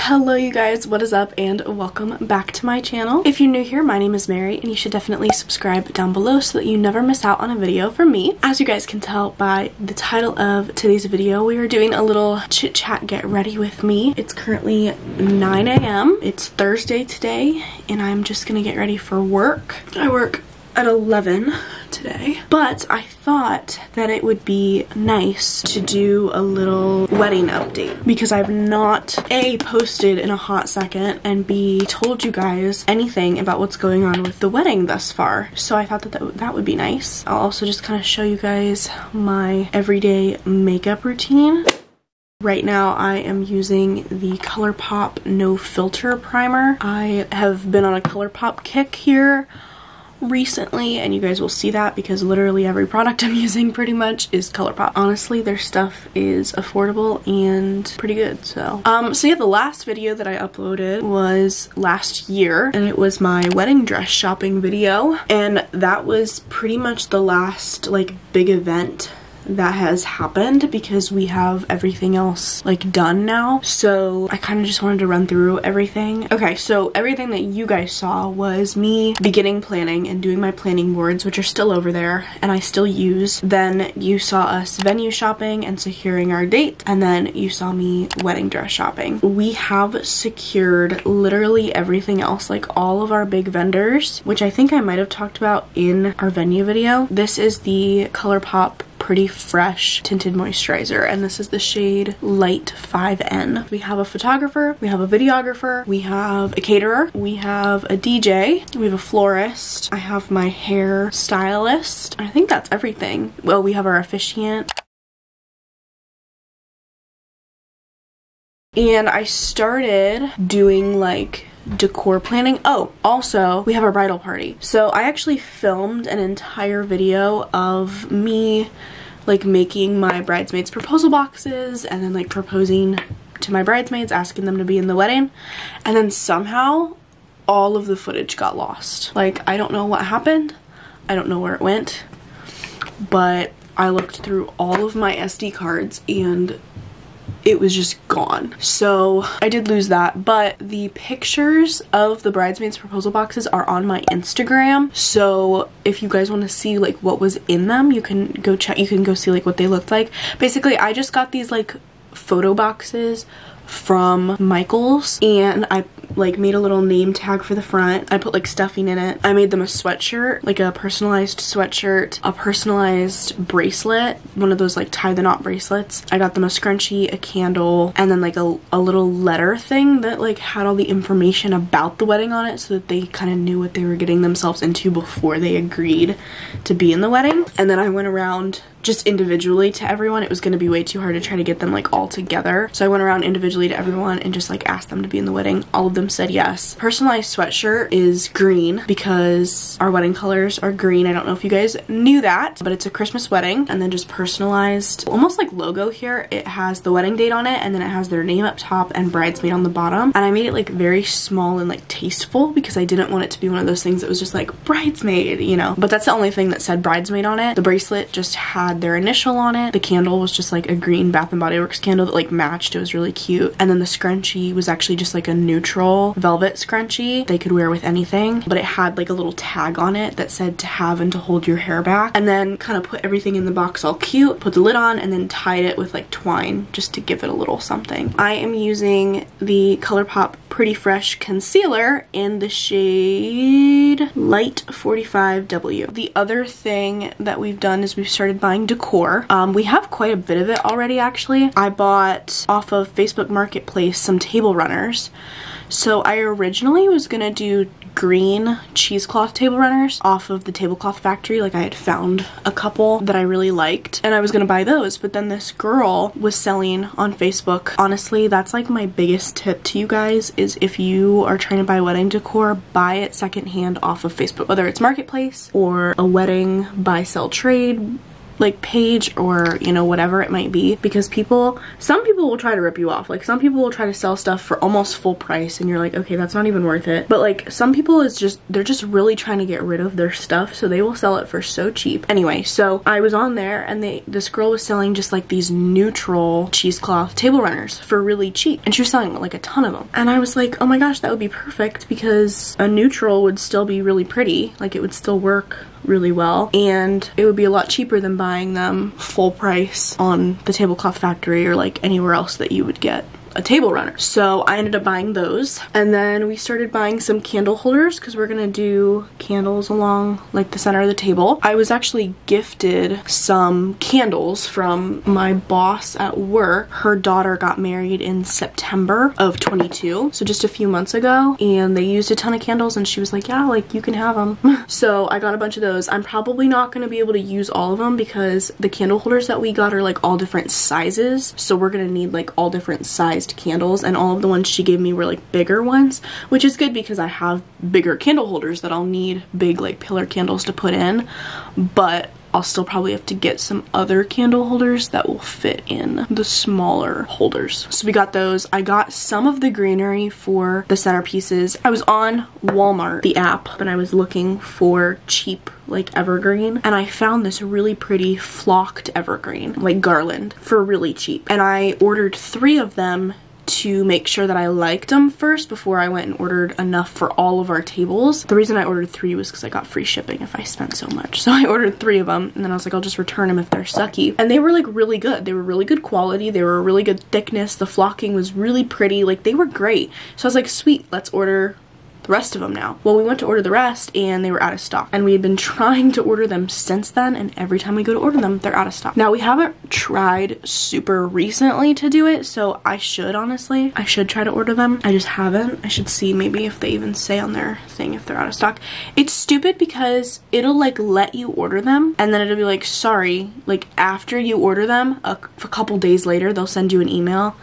Hello you guys, what is up and welcome back to my channel. If you're new here, my name is Mary and you should definitely subscribe down below so that you never miss out on a video from me. As you guys can tell by the title of today's video, we are doing a little chit chat get ready with me. It's currently 9 a.m. It's Thursday today and I'm just gonna get ready for work. I work at 11 today, but I thought that it would be nice to do a little wedding update because I've not A, posted in a hot second, and B, told you guys anything about what's going on with the wedding thus far. So I thought that would be nice. I'll also just kind of show you guys my everyday makeup routine. Right now I am using the ColourPop No Filter Primer. I have been on a ColourPop kick here recently and you guys will see that because literally every product I'm using pretty much is ColourPop. Honestly, their stuff is affordable and pretty good. So yeah, the last video that I uploaded was last year and it was my wedding dress shopping video, and that was pretty much the last like big event that has happened because we have everything else like done now. So I kind of just wanted to run through everything. Okay, so everything that you guys saw was me beginning planning and doing my planning boards, which are still over there and I still use. Then you saw us venue shopping and securing our date, and then you saw me wedding dress shopping. We have secured literally everything else, like all of our big vendors, which I think I might have talked about in our venue video. This is the ColourPop Pretty Fresh Tinted Moisturizer, and this is the shade Light 5N. We have a photographer, we have a videographer, we have a caterer, we have a DJ, we have a florist, I have my hair stylist. I think that's everything. Well, we have our officiant. And I started doing like decor planning. Oh, also we have our bridal party. So I actually filmed an entire video of me like making my bridesmaids proposal boxes and then like proposing to my bridesmaids, asking them to be in the wedding, and then somehow all of the footage got lost. Like, I don't know what happened, I don't know where it went, but I looked through all of my SD cards and it was just gone. So I did lose that, but the pictures of the bridesmaids proposal boxes are on my Instagram. So if you guys want to see like what was in them, you can go check, you can go see like what they looked like. Basically, I just got these like photo boxes from Michael's and I like made a little name tag for the front. I put like stuffing in it. I made them a sweatshirt, like a personalized sweatshirt, a personalized bracelet, one of those like tie the knot bracelets. I got them a scrunchie, a candle, and then like a little letter thing that like had all the information about the wedding on it so that they kind of knew what they were getting themselves into before they agreed to be in the wedding. And then I went around just individually to everyone. It was going to be way too hard to try to get them like all together. So I went around individually to everyone and just like asked them to be in the wedding. All of them said yes. Personalized sweatshirt is green because our wedding colors are green. I don't know if you guys knew that, but it's a Christmas wedding. And then just personalized, almost like logo here. It has the wedding date on it and then it has their name up top and bridesmaid on the bottom. And I made it like very small and like tasteful because I didn't want it to be one of those things that was just like bridesmaid, you know. But that's the only thing that said bridesmaid on it. The bracelet just had their initial on it. The candle was just like a green Bath & Body Works candle that like matched. It was really cute. And then the scrunchie was actually just like a neutral velvet scrunchie they could wear with anything, but it had like a little tag on it that said to have and to hold your hair back. And then kind of put everything in the box all cute, put the lid on, and then tied it with like twine just to give it a little something. I am using the ColourPop Pretty Fresh Concealer in the shade Light 45W. The other thing that we've done is we've started buying decor. We have quite a bit of it already actually. I bought off of Facebook Marketplace some table runners. So I originally was gonna do green cheesecloth table runners off of the Tablecloth Factory. Like I had found a couple that I really liked and I was gonna buy those, but then this girl was selling on Facebook. Honestly, that's like my biggest tip to you guys is if you are trying to buy wedding decor, buy it secondhand off of Facebook, whether it's Marketplace or a wedding buy sell trade like page or, you know, whatever it might be, because some people will try to rip you off. Like some people will try to sell stuff for almost full price and you're like, okay, that's not even worth it. But like some people they're just really trying to get rid of their stuff, so they will sell it for so cheap. Anyway, so I was on there and this girl was selling just like these neutral cheesecloth table runners for really cheap, and she was selling like a ton of them. And I was like, oh my gosh, that would be perfect, because a neutral would still be really pretty, like it would still work really well, and it would be a lot cheaper than buying them full price on the Tablecloth Factory or like anywhere else that you would get a table runner. So I ended up buying those, and then we started buying some candle holders because we're gonna do candles along like the center of the table. I was actually gifted some candles from my boss at work. Her daughter got married in September of 22, so just a few months ago, and they used a ton of candles and she was like, yeah, like you can have them. So I got a bunch of those. I'm probably not gonna be able to use all of them because the candle holders that we got are like all different sizes, so we're gonna need like all different sized candles, and all of the ones she gave me were like bigger ones, which is good because I have bigger candle holders that I'll need big like pillar candles to put in, but I'll still probably have to get some other candle holders that will fit in the smaller holders. So we got those. I got some of the greenery for the centerpieces. I was on Walmart, the app, and I was looking for cheap like evergreen, and I found this really pretty flocked evergreen like garland for really cheap, and I ordered 3 of them to make sure that I liked them first before I went and ordered enough for all of our tables. The reason I ordered 3 was because I got free shipping if I spent so much. So I ordered 3 of them, and then I was like, I'll just return them if they're sucky. And they were like really good. They were really good quality. They were a really good thickness. The flocking was really pretty. Like they were great. So I was like, sweet, let's order the rest of them now. Well, we went to order the rest and they were out of stock, and we had been trying to order them since then, and every time we go to order them, they're out of stock. Now, we haven't tried super recently to do it, so I should try to order them. I just haven't. I should see maybe if they even say on their thing if they're out of stock. It's stupid because it'll like let you order them and then it'll be like, sorry, like after you order them a couple days later, they'll send you an email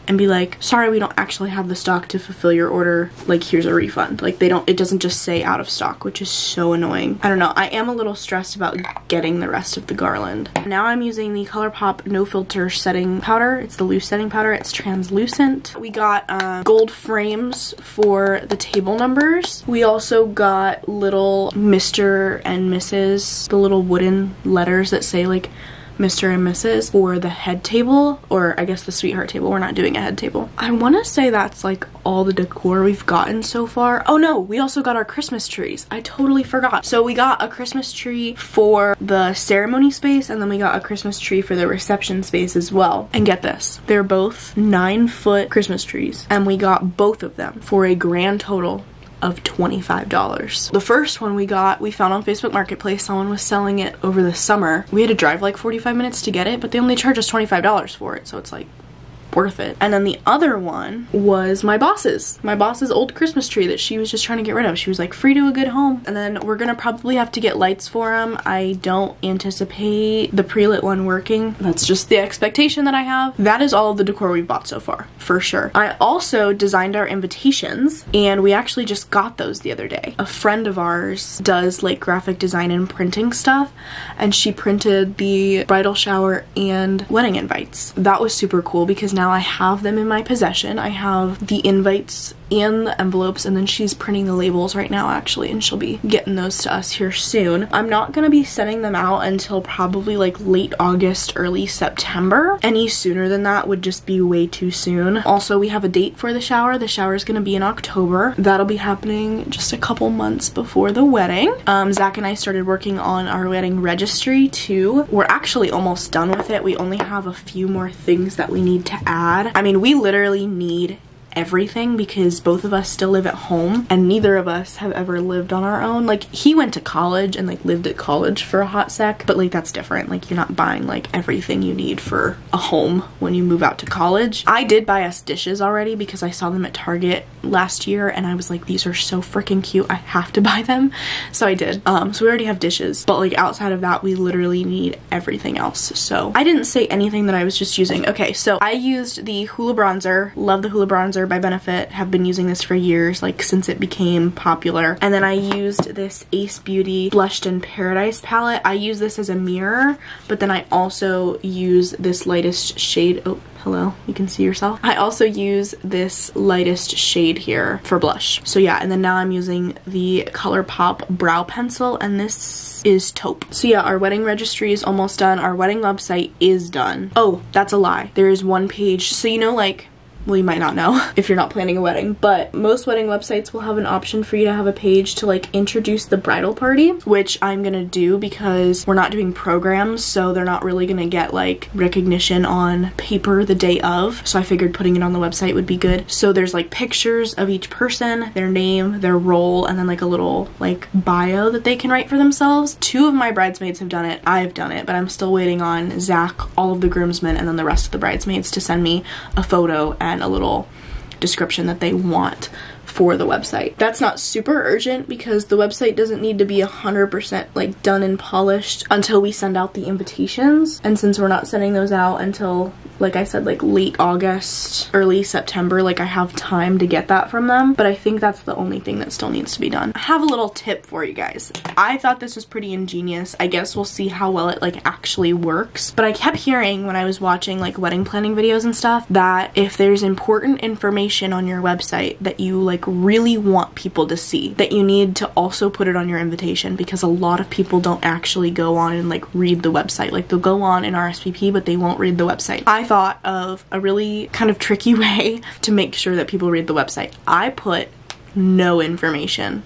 and be like, sorry, we don't actually have the stock to fulfill your order, like here's a refund. Like it doesn't just say out of stock, which is so annoying. I don't know, I am a little stressed about getting the rest of the garland. Now I'm using the ColourPop No Filter setting powder. It's the loose setting powder, it's translucent. We got gold frames for the table numbers. We also got little Mr. and Mrs., the little wooden letters that say like Mr. and Mrs. for the head table, or I guess the sweetheart table. We're not doing a head table. I want to say that's like all the decor we've gotten so far. Oh no, we also got our Christmas trees. I totally forgot. So we got a Christmas tree for the ceremony space, and then we got a Christmas tree for the reception space as well. And get this, they're both 9-foot Christmas trees, and we got both of them for a grand total of $25. The first one we found on Facebook Marketplace. Someone was selling it over the summer. We had to drive like 45 minutes to get it, but they only charged us $25 for it, so it's like worth it. And then the other one was my boss's old Christmas tree that she was just trying to get rid of. She was like, free to a good home. And then we're gonna probably have to get lights for them. I don't anticipate the pre-lit one working. That's just the expectation that I have. That is all of the decor we've bought so far, for sure. I also designed our invitations, and we actually just got those the other day. A friend of ours does like graphic design and printing stuff, and she printed the bridal shower and wedding invites. That was super cool because now I have them in my possession. I have the invites and the envelopes, and then she's printing the labels right now actually, and she'll be getting those to us here soon. I'm not gonna be sending them out until probably like late August, early September. Any sooner than that would just be way too soon. Also, we have a date for the shower. The shower is gonna be in October. That'll be happening just a couple months before the wedding. Zach and I started working on our wedding registry too. We're actually almost done with it. We only have a few more things that we need to add. I mean, we literally need everything because both of us still live at home, and neither of us have ever lived on our own. Like, he went to college and like lived at college for a hot sec, but like that's different. Like, you're not buying like everything you need for a home when you move out to college. I did buy us dishes already because I saw them at Target last year and I was like, these are so freaking cute, I have to buy them. So I did. So we already have dishes, but like outside of that we literally need everything else. So I didn't say anything that I was just using. Okay, so I used the Hoola bronzer. Love the Hoola bronzer Powered by Benefit. Have been using this for years, like since it became popular. And then I used this Ace Beauty Blushed in Paradise palette. I use this as a mirror, but then I also use this lightest shade. Oh, hello, you can see yourself. I also use this lightest shade here for blush. So yeah, and then now I'm using the ColourPop brow pencil, and this is taupe. So yeah, our wedding registry is almost done. Our wedding website is done. Oh, that's a lie. There is one page. So you know, like, well, you might not know if you're not planning a wedding, but most wedding websites will have an option for you to have a page to like introduce the bridal party, which I'm gonna do because we're not doing programs, so they're not really gonna get like recognition on paper the day of. So I figured putting it on the website would be good. So there's like pictures of each person, their name, their role, and then like a little like bio that they can write for themselves. 2 of my bridesmaids have done it. I've done it, but I'm still waiting on Zach, all of the groomsmen, and then the rest of the bridesmaids to send me a photo and a little description that they want for the website. That's not super urgent because the website doesn't need to be 100% like done and polished until we send out the invitations. And since we're not sending those out until, like I said, like late August, early September, like I have time to get that from them. But I think that's the only thing that still needs to be done. I have a little tip for you guys. I thought this was pretty ingenious. I guess we'll see how well it like actually works. But I kept hearing when I was watching like wedding planning videos and stuff that if there's important information on your website that you like really want people to see, that you need to also put it on your invitation, because a lot of people don't actually go on and like read the website. Like they'll go on and RSVP, but they won't read the website. I thought of a really kind of tricky way to make sure that people read the website. I put no information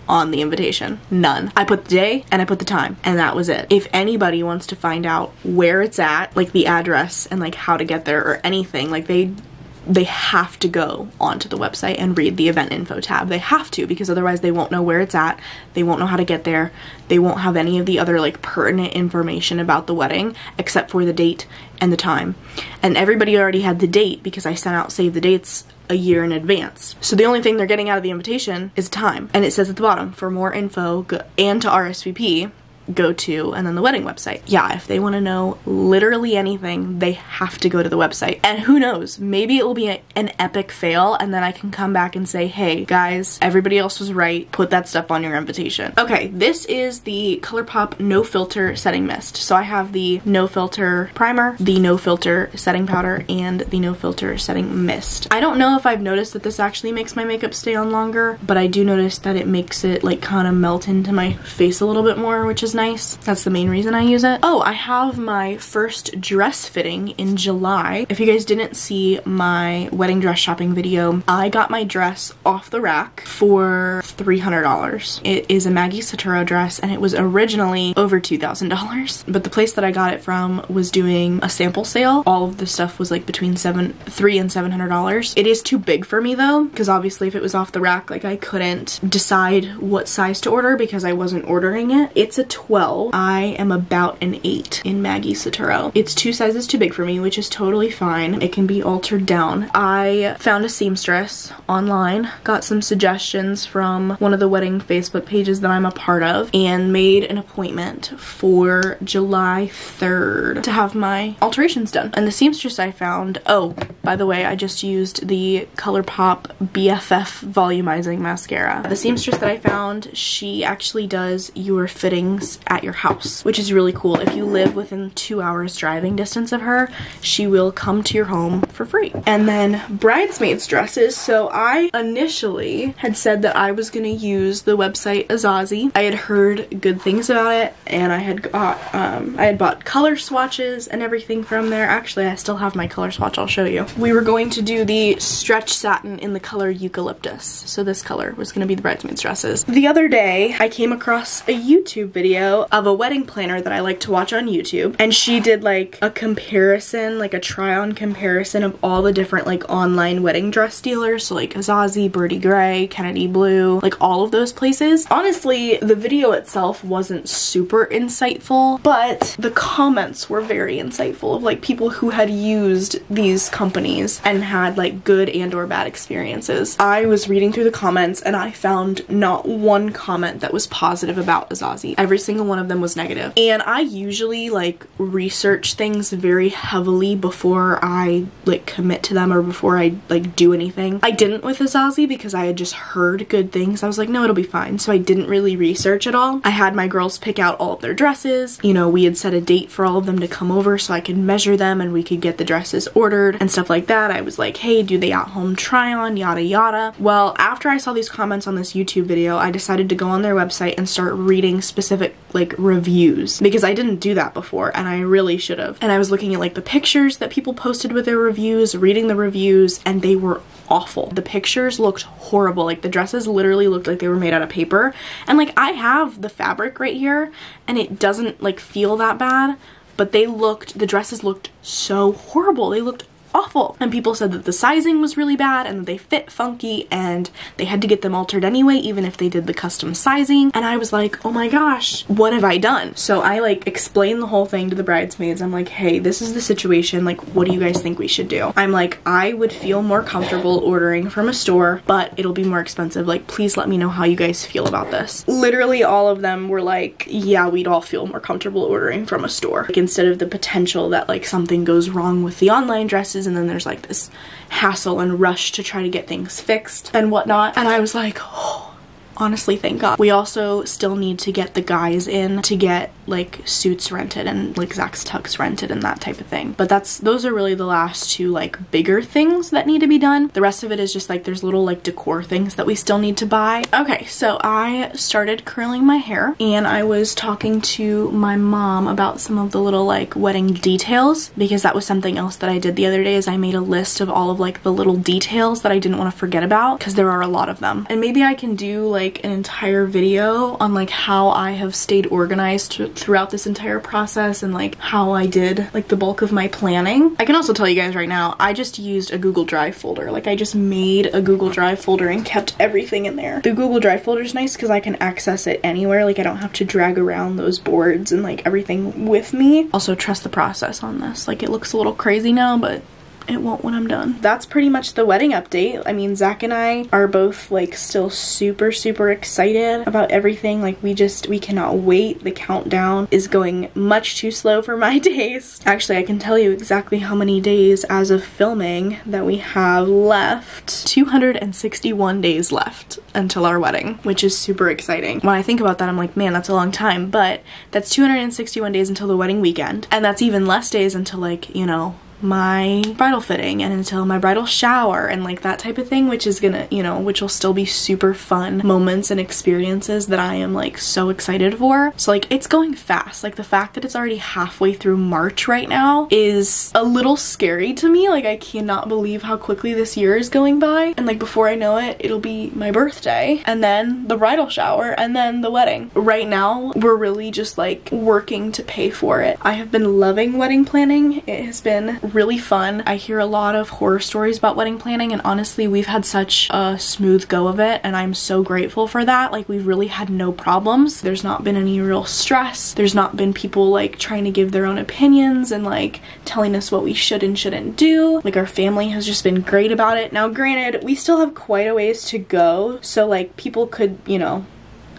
on the invitation. None. I put the day and I put the time, and that was it. If anybody wants to find out where it's at, like the address and like how to get there or anything, like they have to go onto the website and read the event info tab. They have to, because otherwise they won't know where it's at, they won't know how to get there, they won't have any of the other like pertinent information about the wedding except for the date and the time. And everybody already had the date because I sent out save the dates a year in advance. So the only thing they're getting out of the invitation is time. And it says at the bottom, for more info and to RSVP, go to, and then the wedding website. Yeah, if they want to know literally anything, they have to go to the website. And who knows, maybe it will be an epic fail, and then I can come back and say, hey guys, everybody else was right, put that stuff on your invitation. Okay, this is the ColourPop No Filter Setting Mist. So I have the No Filter Primer, the No Filter Setting Powder, and the No Filter Setting Mist. I don't know if I've noticed that this actually makes my makeup stay on longer, but I do notice that it makes it like kind of melt into my face a little bit more, which is nice. That's the main reason I use it. Oh, I have my first dress fitting in July. If you guys didn't see my wedding dress shopping video, I got my dress off the rack for $300. It is a Maggie Sotturo dress, and it was originally over $2,000, but the place that I got it from was doing a sample sale. All of the stuff was like between $300 and $700. It is too big for me though, because obviously if it was off the rack, like I couldn't decide what size to order because I wasn't ordering it. It's a 12. I am about an 8 in Maggie Sotturo. It's 2 sizes too big for me, which is totally fine. It can be altered down. I found a seamstress online, got some suggestions from one of the wedding Facebook pages that I'm a part of, and made an appointment for July 3rd to have my alterations done. And the seamstress I found, oh, by the way, I just used the ColourPop BFF volumizing mascara. The seamstress that I found, she actually does your fittings at your house, which is really cool. If you live within 2 hours driving distance of her, she will come to your home for free. And then bridesmaids dresses. So I initially had said that I was gonna use the website Azazi. I had heard good things about it, and I had bought color swatches and everything from there. Actually, I still have my color swatch. I'll show you. We were going to do the stretch satin in the color eucalyptus. So this color was gonna be the bridesmaids dresses. The other day, I came across a YouTube video of a wedding planner that I like to watch on YouTube, and she did like a comparison, like a try-on comparison of all the different like online wedding dress dealers, so like Azazi, Birdie Gray, Kennedy Blue, like all of those places. Honestly, the video itself wasn't super insightful, but the comments were very insightful of like people who had used these companies and had like good and or bad experiences. I was reading through the comments and I found not one comment that was positive about Azazi. Every single one of them was negative. And I usually like research things very heavily before I like commit to them or before I like do anything. I didn't with the Zazie because I had just heard good things. I was like, no, it'll be fine. So I didn't really research at all. I had my girls pick out all of their dresses. You know, we had set a date for all of them to come over so I could measure them and we could get the dresses ordered and stuff like that. I was like, hey, do they at home try on, yada yada. Well, after I saw these comments on this YouTube video, I decided to go on their website and start reading specific like reviews because I didn't do that before and I really should have. And I was looking at like the pictures that people posted with their reviews, reading the reviews, and they were awful. The pictures looked horrible. Like the dresses literally looked like they were made out of paper. And like I have the fabric right here and it doesn't like feel that bad, but the dresses looked so horrible. They looked awful. And people said that the sizing was really bad and that they fit funky and they had to get them altered anyway, even if they did the custom sizing. And I was like, oh my gosh, what have I done? So I like explained the whole thing to the bridesmaids. I'm like, hey, this is the situation. Like, what do you guys think we should do? I'm like, I would feel more comfortable ordering from a store, but it'll be more expensive. Like, please let me know how you guys feel about this. Literally all of them were like, yeah, we'd all feel more comfortable ordering from a store. Like, instead of the potential that like something goes wrong with the online dresses and then there's like this hassle and rush to try to get things fixed and whatnot. And I was like, oh, honestly, thank God. We also still need to get the guys in to get like suits rented and like Zach's tux rented and that type of thing. But those are really the last two like bigger things that need to be done. The rest of it is just like there's little like decor things that we still need to buy. Okay, so I started curling my hair and I was talking to my mom about some of the little like wedding details because that was something else that I did the other day is I made a list of all of like the little details that I didn't want to forget about because there are a lot of them. And maybe I can do like an entire video on like how I have stayed organized throughout this entire process and like how I did like the bulk of my planning. I can also tell you guys right now, I just used a Google Drive folder. Like I just made a Google Drive folder and kept everything in there. The Google Drive folder is nice because I can access it anywhere. Like I don't have to drag around those boards and like everything with me. Also trust the process on this. Like it looks a little crazy now, but it won't when I'm done. That's pretty much the wedding update. I mean, Zach and I are both like still super excited about everything. Like we cannot wait. The countdown is going much too slow for my taste. Actually, I can tell you exactly how many days as of filming that we have left. 261 days left until our wedding, which is super exciting. When I think about that, I'm like, man, that's a long time, but that's 261 days until the wedding weekend. And that's even less days until like, you know, my bridal fitting and until my bridal shower and like that type of thing, which is gonna, you know, which will still be super fun moments and experiences that I am like so excited for. So like it's going fast. Like the fact that it's already halfway through March right now is a little scary to me. Like I cannot believe how quickly this year is going by, and like before I know it, it'll be my birthday and then the bridal shower and then the wedding. Right now we're really just like working to pay for it. I have been loving wedding planning. It has been really fun. I hear a lot of horror stories about wedding planning, and honestly we've had such a smooth go of it and I'm so grateful for that. Like we've really had no problems. There's not been any real stress. There's not been people like trying to give their own opinions and like telling us what we should and shouldn't do. Like our family has just been great about it. Now granted, we still have quite a ways to go, so like people could, you know,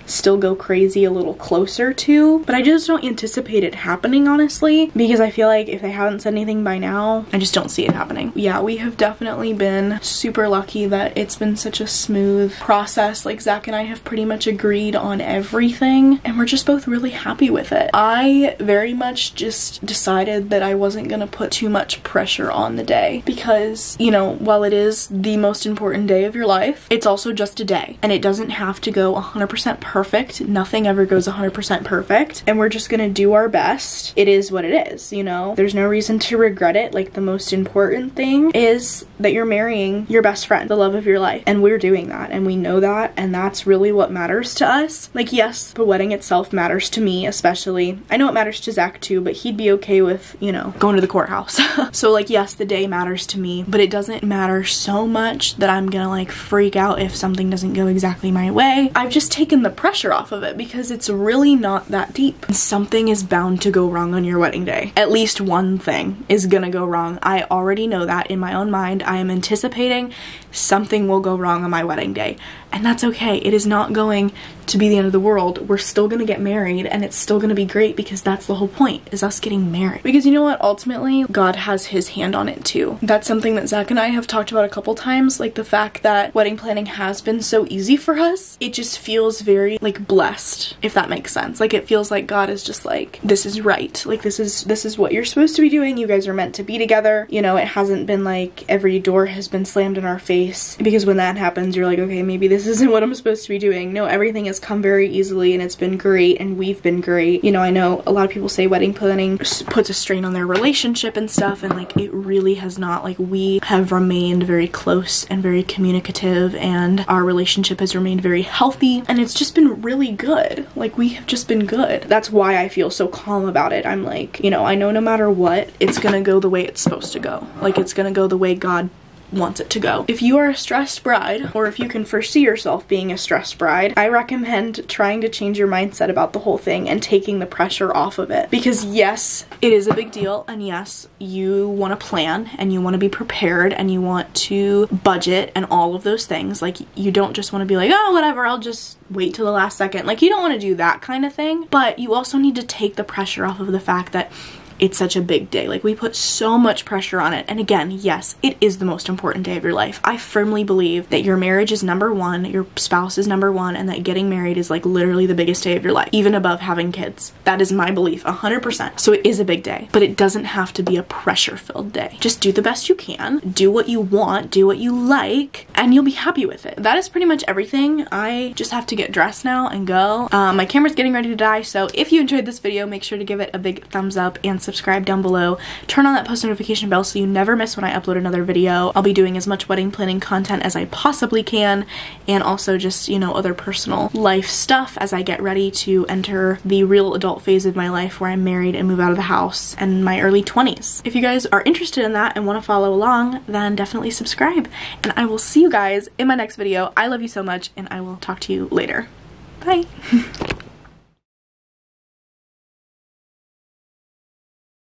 still go crazy a little closer to, but I just don't anticipate it happening, honestly, because I feel like if they haven't said anything by now, I just don't see it happening. Yeah, we have definitely been super lucky that it's been such a smooth process. Like Zach and I have pretty much agreed on everything and we're just both really happy with it. I very much just decided that I wasn't gonna put too much pressure on the day because, you know, while it is the most important day of your life, it's also just a day and it doesn't have to go 100% perfect. Nothing ever goes 100% perfect, and we're just gonna do our best. It is what it is, you know? There's no reason to regret it. Like the most important thing is that you're marrying your best friend, the love of your life, and we're doing that and we know that, and that's really what matters to us. Like yes, the wedding itself matters to me especially. I know it matters to Zach too, but he'd be okay with, you know, going to the courthouse. So like yes, the day matters to me, but it doesn't matter so much that I'm gonna like freak out if something doesn't go exactly my way. I've just taken the pressure off of it because it's really not that deep. Something is bound to go wrong on your wedding day. At least one thing is gonna go wrong. I already know that in my own mind. I am anticipating something will go wrong on my wedding day. And that's okay. It is not going to be the end of the world. We're still gonna get married, and it's still gonna be great, because that's the whole point, is us getting married. Because you know what? Ultimately, God has his hand on it too. That's something that Zach and I have talked about a couple times, like the fact that wedding planning has been so easy for us. It just feels very like blessed, if that makes sense. Like it feels like God is just like, this is right. Like this is what you're supposed to be doing. You guys are meant to be together. You know, it hasn't been like every door has been slammed in our face, because when that happens, you're like, okay, maybe this isn't what I'm supposed to be doing. No, everything has come very easily, and it's been great, and we've been great. You know, I know a lot of people say wedding planning puts a strain on their relationship and stuff, and like it really has not. Like we have remained very close and very communicative, and our relationship has remained very healthy, and it's just been really good. Like we have just been good. That's why I feel so calm about it. I'm like, you know, I know no matter what, it's gonna go the way it's supposed to go. Like it's gonna go the way God wants it to go. If you are a stressed bride, or if you can foresee yourself being a stressed bride, I recommend trying to change your mindset about the whole thing and taking the pressure off of it. Because yes, it is a big deal, and yes, you want to plan, and you want to be prepared, and you want to budget, and all of those things. Like you don't just want to be like, oh, whatever, I'll just wait till the last second. Like you don't want to do that kind of thing, but you also need to take the pressure off of the fact that it's such a big day. Like we put so much pressure on it. And again, yes, it is the most important day of your life. I firmly believe that your marriage is number one, your spouse is number one, and that getting married is like literally the biggest day of your life, even above having kids. That is my belief, 100%. So it is a big day, but it doesn't have to be a pressure-filled day. Just do the best you can, do what you want, do what you like, and you'll be happy with it. That is pretty much everything. I just have to get dressed now and go. My camera's getting ready to die, so if you enjoyed this video, make sure to give it a big thumbs up and subscribe down below. Turn on that post notification bell so you never miss when I upload another video. I'll be doing as much wedding planning content as I possibly can, and also just, you know, other personal life stuff as I get ready to enter the real adult phase of my life where I'm married and move out of the house in my early 20s. If you guys are interested in that and want to follow along, then definitely subscribe, and I will see you guys in my next video. I love you so much, and I will talk to you later. Bye!